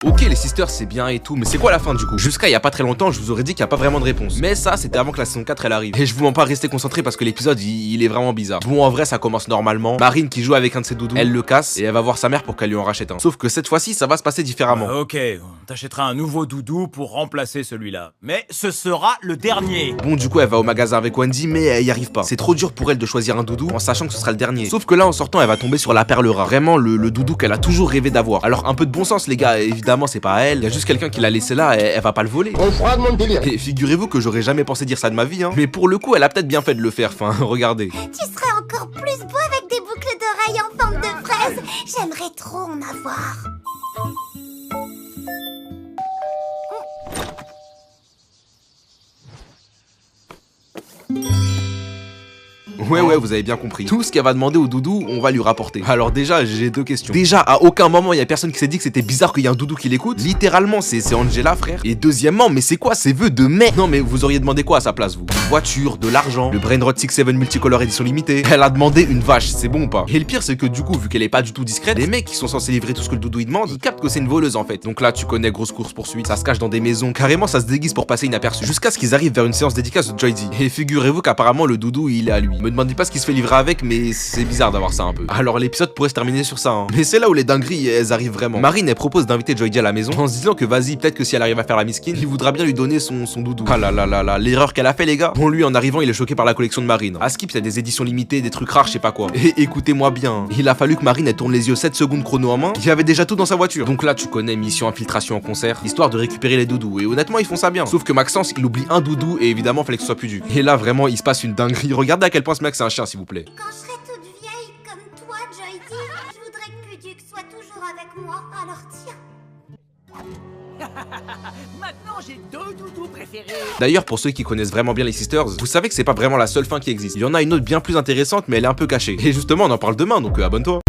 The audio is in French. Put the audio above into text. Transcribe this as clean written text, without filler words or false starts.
Ok les sisters c'est bien et tout, mais c'est quoi la fin du coup? Jusqu'à il y a pas très longtemps je vous aurais dit qu'il y a pas vraiment de réponse. Mais ça c'était avant que la saison 4 elle arrive. Et je vous mens pas, rester concentré parce que l'épisode il est vraiment bizarre. Bon en vrai ça commence normalement. Marine qui joue avec un de ses doudous, elle le casse et elle va voir sa mère pour qu'elle lui en rachète un. Sauf que cette fois-ci ça va se passer différemment. Ok, on t'achètera un nouveau doudou pour remplacer celui-là. Mais ce sera le dernier. Bon du coup elle va au magasin avec Wendy mais elle y arrive pas. C'est trop dur pour elle de choisir un doudou en sachant que ce sera le dernier. Sauf que là en sortant elle va tomber sur la perle rare. Vraiment le doudou qu'elle a toujours rêvé d'avoir. Alors un peu de bon sens les gars, évidemment c'est pas elle. Il y a juste quelqu'un qui l'a laissé là, elle va pas le voler. On fera de mon délire. Et figurez-vous que j'aurais jamais pensé dire ça de ma vie hein. Mais pour le coup elle a peut-être bien fait de le faire, enfin regardez. Tu serais encore plus beau avec des boucles d'oreilles en forme de fraise. J'aimerais trop en avoir. Ouais, vous avez bien compris. Tout ce qu'elle va demander au doudou, on va lui rapporter. Alors déjà, j'ai deux questions. Déjà, à aucun moment, il y a personne qui s'est dit que c'était bizarre qu'il y ait un doudou qui l'écoute. Littéralement, c'est Angela, frère. Et deuxièmement, mais c'est quoi ces vœux de mec? Non, mais vous auriez demandé quoi à sa place, vous? Une voiture, de l'argent, le Brainrot 6-7 Multicolor édition limitée. Elle a demandé une vache, c'est bon ou pas? Et le pire, c'est que du coup, vu qu'elle est pas du tout discrète, les mecs qui sont censés livrer tout ce que le doudou il demande, ils captent que c'est une voleuse en fait. Donc là, tu connais, grosse course poursuite, ça se cache dans des maisons, carrément ça se déguise pour passer inaperçu. Jusqu'à ce qu'ils arrivent vers une séance dédicace de Joy D. Et figurez-vous qu'apparemment le doudou il est à lui. Me demandez pas ce qu'il se fait livrer avec, mais c'est bizarre d'avoir ça un peu. Alors l'épisode pourrait se terminer sur ça hein. Mais c'est là où les dingueries elles arrivent vraiment. Marine elle propose d'inviter Joy D à la maison en se disant que vas-y, peut-être que si elle arrive à faire la miskine, il voudra bien lui donner son doudou. Ah là, l'erreur qu'elle a fait les gars. Bon lui en arrivant il est choqué par la collection de Marine. À Skip il y a des éditions limitées, des trucs rares, je sais pas quoi. Et écoutez-moi bien, il a fallu que Marine elle tourne les yeux 7 secondes chrono en main. Il y avait déjà tout dans sa voiture. Donc là tu connais mission infiltration en concert, histoire de récupérer les doudous. Et honnêtement ils font ça bien. Sauf que Maxence il oublie un doudou et évidemment fallait que ce soit Puduc. Et là vraiment il se passe une dinguerie. Regardez à quel point ce mec c'est un chien s'il vous plaît. Quand je serai toute vieille comme toi, Joy D, je voudrais que Puduc soit toujours avec moi. Alors tiens. Maintenant, j'ai deux doudous préférés. D'ailleurs, pour ceux qui connaissent vraiment bien les sisters, vous savez que c'est pas vraiment la seule fin qui existe. Il y en a une autre bien plus intéressante, mais elle est un peu cachée. Et justement, on en parle demain, donc abonne-toi.